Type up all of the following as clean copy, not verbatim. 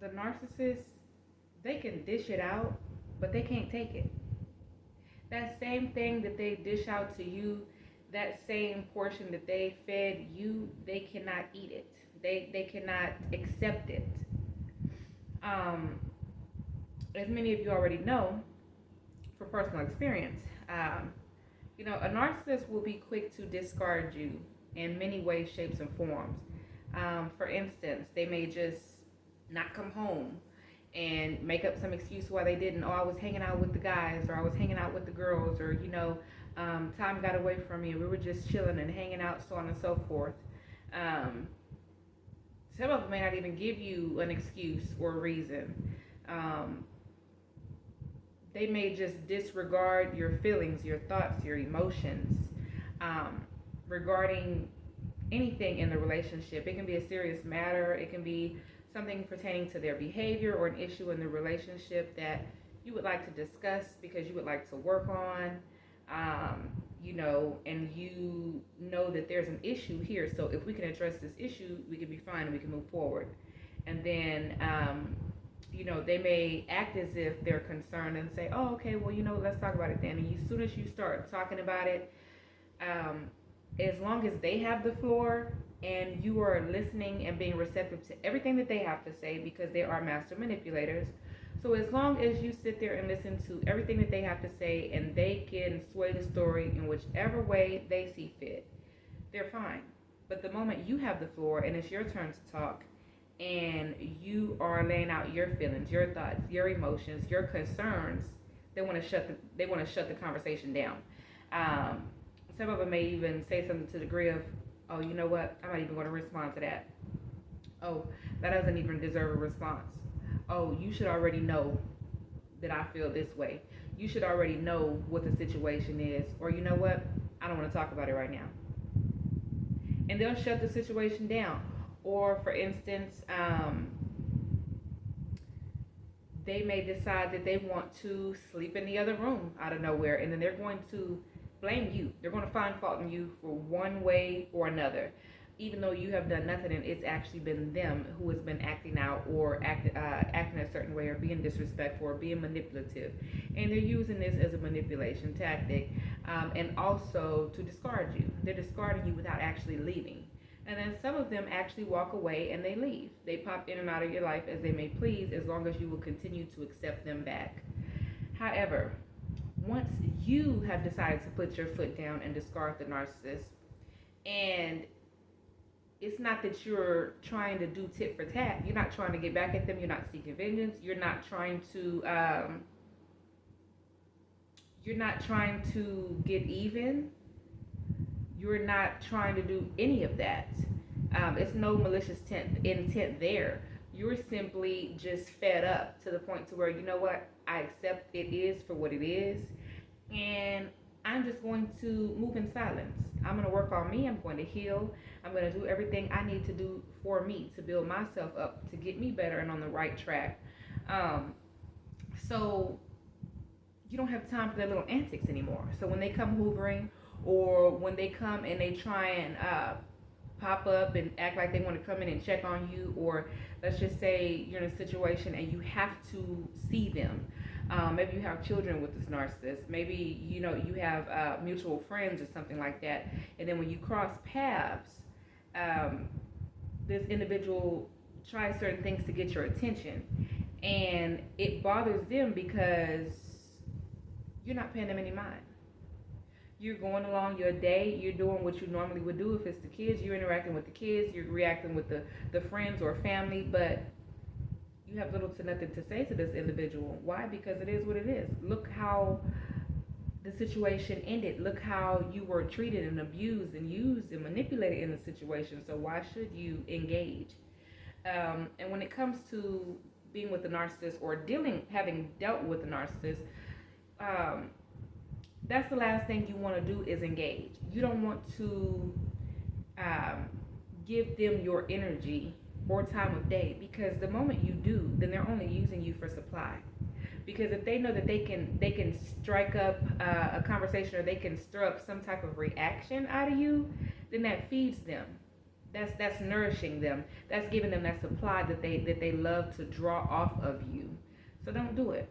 the narcissist, they can dish it out, but they can't take it. That same thing that they dish out to you, that same portion that they fed you, they cannot eat it. They cannot accept it. Um, as many of you already know, for personal experience, a narcissist will be quick to discard you in many ways, shapes, and forms. For instance, they may just not come home and make up some excuse why they didn't. Oh, I was hanging out with the guys, or I was hanging out with the girls, or time got away from me. We were just chilling and hanging out, so on and so forth. Um, some of them may not even give you an excuse or a reason. Um, they may just disregard your feelings, your thoughts, your emotions um, regarding anything in the relationship. It can be a serious matter. It can be something pertaining to their behavior or an issue in the relationship that you would like to discuss because you would like to work on, and you know that there's an issue here. So if we can address this issue, we can be fine and we can move forward. And then, they may act as if they're concerned and say, oh, okay, well, let's talk about it then. And as soon as you start talking about it, as long as they have the floor and you are listening and being receptive to everything that they have to say, because they are master manipulators. So as long as you sit there and listen to everything that they have to say and they can sway the story in whichever way they see fit, they're fine. But the moment you have the floor and it's your turn to talk and you are laying out your feelings, your thoughts, your emotions, your concerns, they want to shut the conversation down. Some of them may even say something to the degree of, oh, you know what? I'm not even going to respond to that. Oh, that doesn't even deserve a response. Oh, you should already know that I feel this way. You should already know what the situation is. Or you know what? I don't want to talk about it right now. And they'll shut the situation down. Or for instance, they may decide that they want to sleep in the other room out of nowhere. And then they're going to blame you. They're going to find fault in you for one way or another, even though you have done nothing and it's actually been them who has been acting out or acting a certain way or being disrespectful or being manipulative. And they're using this as a manipulation tactic and also to discard you. They're discarding you without actually leaving. And then some of them actually walk away and they leave. They pop in and out of your life as they may please, as long as you will continue to accept them back. However, once you have decided to put your foot down and discard the narcissist, and it's not that you're trying to do tit for tat, you're not trying to get back at them, you're not seeking vengeance, you're not trying to get even, you're not trying to do any of that. It's no malicious intent there. You're simply just fed up to the point to where, you know what, I accept it is for what it is, and I'm just going to move in silence. I'm going to work on me. I'm going to heal. I'm going to do everything I need to do for me to build myself up, to get me better and on the right track. So you don't have time for their little antics anymore. So when they come hoovering, or when they come and they try and pop up and act like they want to come in and check on you, or let's just say you're in a situation and you have to see them. Maybe you have children with this narcissist. Maybe you have mutual friends or something like that. And then when you cross paths, this individual tries certain things to get your attention, and it bothers them because you're not paying them any mind. You're going along your day, you're doing what you normally would do. If it's the kids, you're interacting with the kids, you're reacting with the friends or family, but you have little to nothing to say to this individual. Why? Because it is what it is. Look how the situation ended. Look how you were treated and abused and used and manipulated in the situation. So why should you engage? And when it comes to being with the narcissist or having dealt with the narcissist, that's the last thing you want to do is engage. You don't want to give them your energy or time of day, because the moment you do, then they're only using you for supply. Because if they know that they can strike up a conversation, or they can stir up some type of reaction out of you, then that feeds them. That's nourishing them. That's giving them that supply that they love to draw off of you. So don't do it.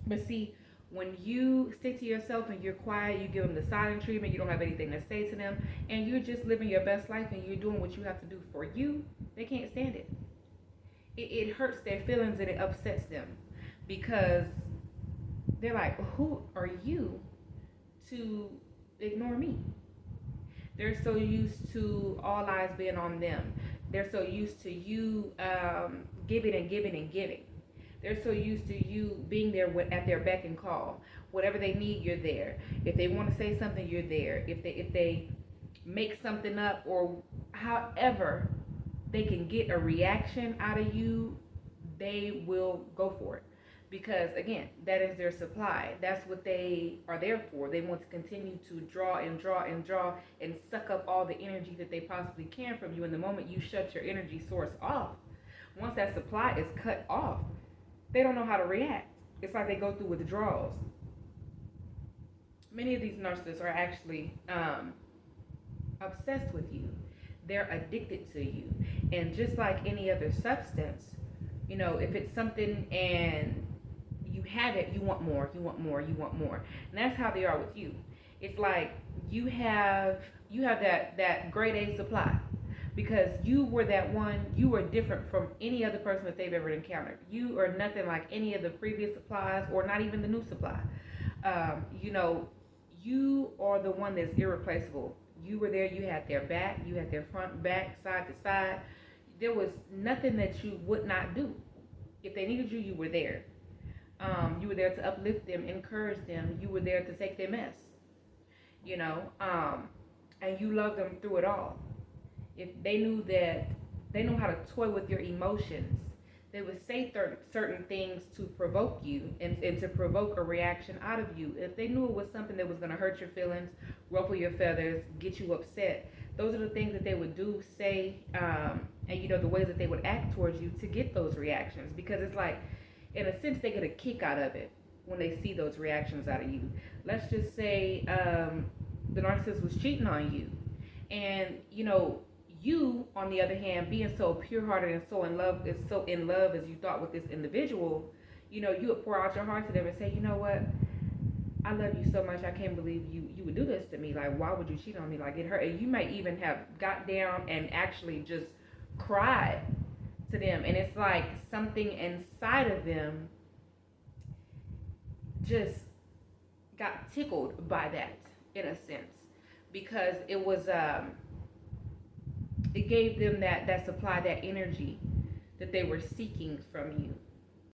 But see, when you stick to yourself and you're quiet, you give them the silent treatment, you don't have anything to say to them, and you're just living your best life and you're doing what you have to do for you, they can't stand it. It hurts their feelings and it upsets them because they're like, who are you to ignore me? They're so used to all eyes being on them. They're so used to you giving and giving and giving. They're so used to you being there at their beck and call. Whatever they need, you're there. If they want to say something, you're there. If they make something up or however they can get a reaction out of you, they will go for it. Because again, that is their supply. That's what they are there for. They want to continue to draw and draw and draw and suck up all the energy that they possibly can from you. And the moment you shut your energy source off, once that supply is cut off, they don't know how to react. It's like they go through withdrawals. Many of these narcissists are actually obsessed with you. They're addicted to you. And just like any other substance, if it's something and you have it, you want more, you want more, you want more. And that's how they are with you. It's like you have that grade A supply because you were that one. You were different from any other person that they've ever encountered. You are nothing like any of the previous supplies or not even the new supply. You are the one that's irreplaceable. You were there, you had their back, you had their front, back, side to side. There was nothing that you would not do. If they needed you, you were there. You were there to uplift them, encourage them. You were there to take their mess, and you loved them through it all. If they knew how to toy with your emotions, they would say certain things to provoke you and to provoke a reaction out of you. If they knew it was something that was going to hurt your feelings, ruffle your feathers, get you upset, those are the things that they would do, say, and the ways that they would act towards you to get those reactions. Because it's like, in a sense, they get a kick out of it when they see those reactions out of you. Let's just say the narcissist was cheating on you, and you, on the other hand, being so pure-hearted and so in love as you thought with this individual, you would pour out your heart to them and say, you know what, I love you so much, I can't believe you would do this to me. Like, why would you cheat on me? Like, it hurt. And you might even have got down and actually just cried to them. And it's like something inside of them just got tickled by that, in a sense, because it was it gave them that supply, that energy that they were seeking from you.